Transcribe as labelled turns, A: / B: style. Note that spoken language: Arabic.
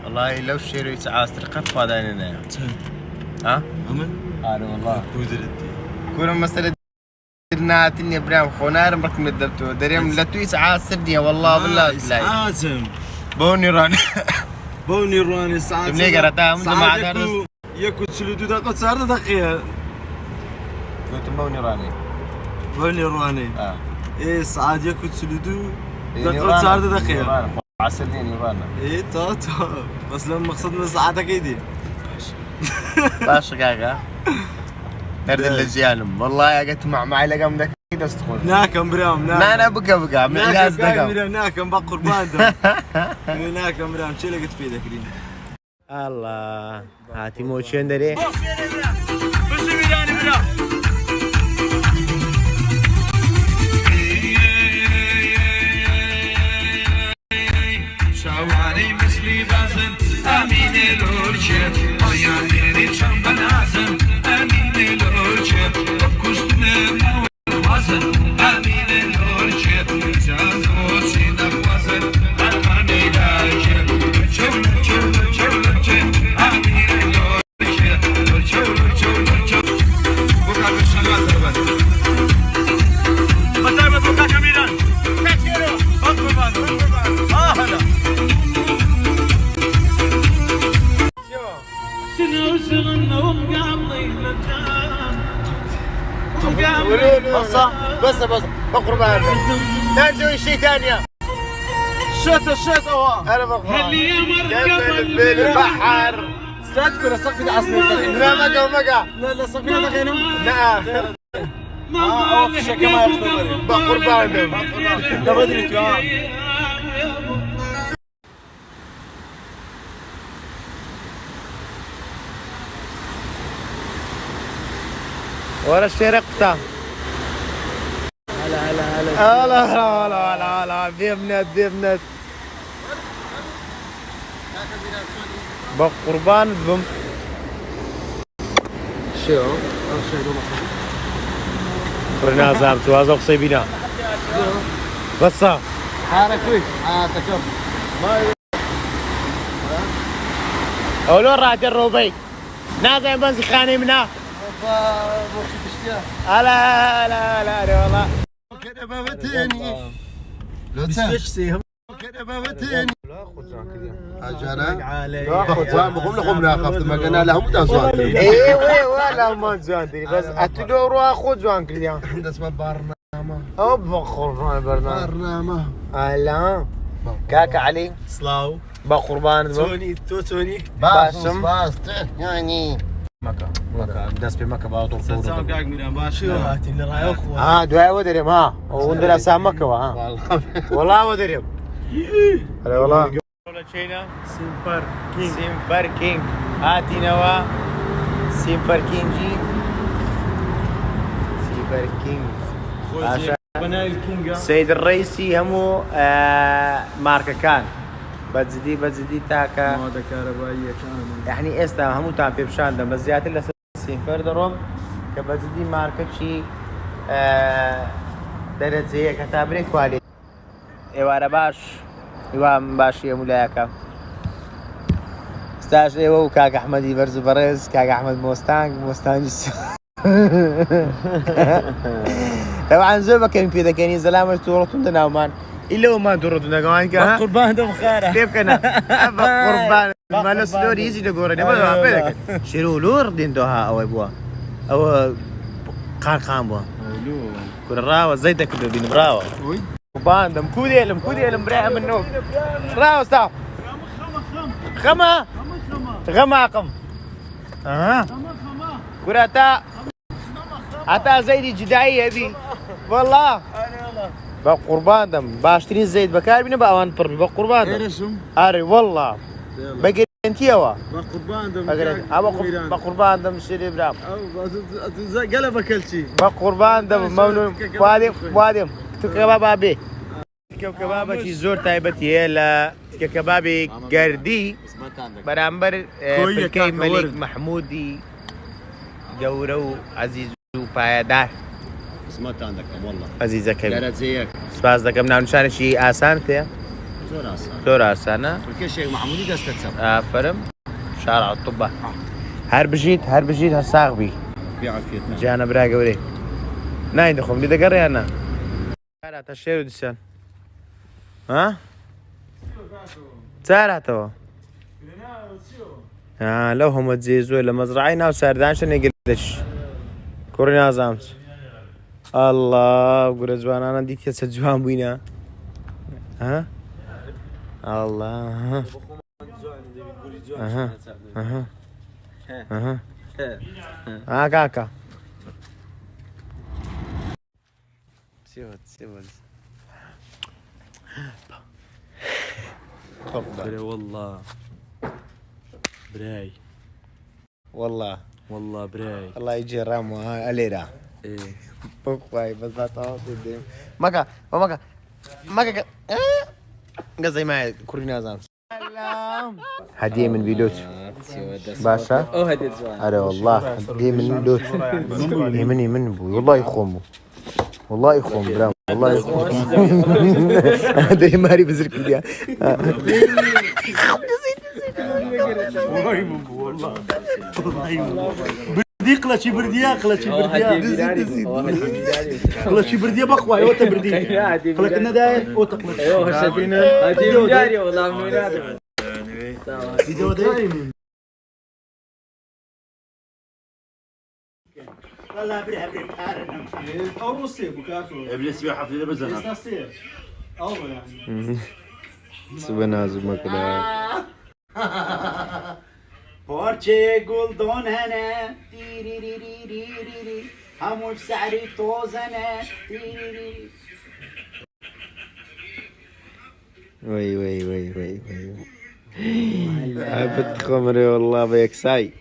A: والله لو شيرو يتعاصر قف هذا هنا ها
B: عمل
A: هذا والله
B: كودرت
A: كل مسألة ناتني برام خونار مرك مدبتو دريم لا تو يتعاصر دي والله بالله
B: عازم
A: بوني ران
B: بوني رواني ساعات
A: تبني قرأتها منذ ما عاد
B: يكو تسلودو دقة صار دقيقة
A: قلت بوني راني
B: بوني رواني ايه ساعات يكو تسلودو دقة صار دقيقة
A: عسلين يرانا
B: ايه تو بس لما مقصدنا ساعتك ايدي
A: باش قاقا ترد اللجيانم والله يا قلت معي لقام ذاك كده استخون
B: ناكم برام
A: انا بقى معلاز دقام
B: ناكم بقربان ناكم برام شو لقيت في ذاك
A: الله هاتي موتشين دري
C: شواري مثلي بازن امين الورشه ايامي شم بنازم امين الورشه كشتنا وازن امين الورشه جازو سينا وازن اماني داشه شول شول شول امين الورشه شول شول شول بوكا بالشغال دربت متى بوكا كاميران كثيرو اطلب هذا شنو شغلنا ومقابلين
A: بس بقرب هذا لا نسوي شيء ثاني
B: الشتا هو
A: انا بقرب بين البحر
B: تذكر صفي عصمي
A: لا مقا
B: لا صفي دقيقة
A: لا
B: اوف شكل ما يخطر
A: بقرب هذا
B: ده بدري تمام
A: ورا الشرقة هلا بيبنت بقربان بم شو فرنا زام توازق صيبنا بس
B: حركوي تكب
A: اولو راح الروبي نازل بنزي خاني منها لا والله كده بابتيني لو
B: تستشسي
A: كده بابتيني
B: لا خذ زان كذا
A: اجانا
B: لا
A: خذ زان بقوم لكم لا خفت ما قلنا لهم تزوان ولا ما تزوان بس اتدوروا خذ زان كذا عند اسمه برنامج او بقربان برنامج لا كاكا علي
B: سلاو
A: بقربان
B: توني
A: باسم يعني مكة الناس بمكة باطل طول
B: سلام قاعد من باشو هاتي اللي رايح اخوه
A: دعاء ودريم وندرا سام مكة والله ودريم هلا والله شينا سيمفر كينج هاتي نوا سيمفر كينجي سيمفر كينج
B: بناء الكينج
A: السيد الرئيسي همو ماركة كان بتزدي تاكا
B: مواد كهربائية كامل
A: يعني استا همو تام بيبشان دم بس زيادة لسين فردرهم كبتزدي ماركة شي درجة كتابرين كواليتي ايوارا باش ايوام باش يا مولايكا استاش ايوه وكاك احمد برز برز كاك احمد موستانج طبعا زوبا كان في ذا كان زلامة تورطون دناومان إلا وما تردنا كمان كه
B: قربان ده بخيره
A: كيف كنا قربان ما له سلور يزي لقورة نبغى نعمل شيرو لور دين دوها أو أبوه أو قام بوا كل راوة زيتك بين براوة قربان دم كودي لم بريء منه راوة ستاف خما قم كراتا حتى زيدي جدائية ذي والله بقربان دم باشترين زيت بكار بينا بأوان بربي بقربان دم
B: ايرشم
A: أري والله بقى انتيوا
B: بقربان دم
A: بقربان دم شيري برام
B: قلب كل شيء
A: بقربان دم ممنون وادم كباب أبي كباب شي زور تايبتي لا كبابي قردي برامبر فلكي ملك محمودي جورو عزيز وبايدار
D: سمعت عندك والله
A: عزيزك
D: قالت زيك
A: سپاس دەکەم ناونشانێکی ئاسان تێ زور سنة
B: تركيا الشيخ محمودي دستت سب
A: فرم شارع الطبة هر بجيت هالساق بي
B: بعافيتنا
A: جانا براقة وري ناين دخم لي دقري أنا سارع تشيرو ديسان ها سارع تو لو هم تزيزوا إلا مزرعينا وساردان شنو يقلدش كورنا زامس الله قول زوان أنا ديت يا زوان بينا ها الله كاكا سيبت
B: تفضل والله براي
A: والله
B: براي
A: الله يجي رامو أليرا
B: ايه
A: بوكواي بس تعطي ماكا قصدي معي كورينا زامس هدية من فيديوت باشا
B: هديت زوان
A: أرى والله هدية من فيديوت يمن بوي والله يخومو برام والله يخوم هذا ماري بزرك ديا
B: بردي قلشي برديا قلشي برديا بقوى اوتا بردي قلك انا داير اوتا قلشي هدي جاري والله من هذا فيديو داير والله بري او روسي بكاتو ابليس في حفله بزنا او يعني
A: سبناز مكلا
B: پارچه گلدان هنه تیریریریریری همون سعری توزنه تیریری
A: وي عبد خمري والله بيك ساي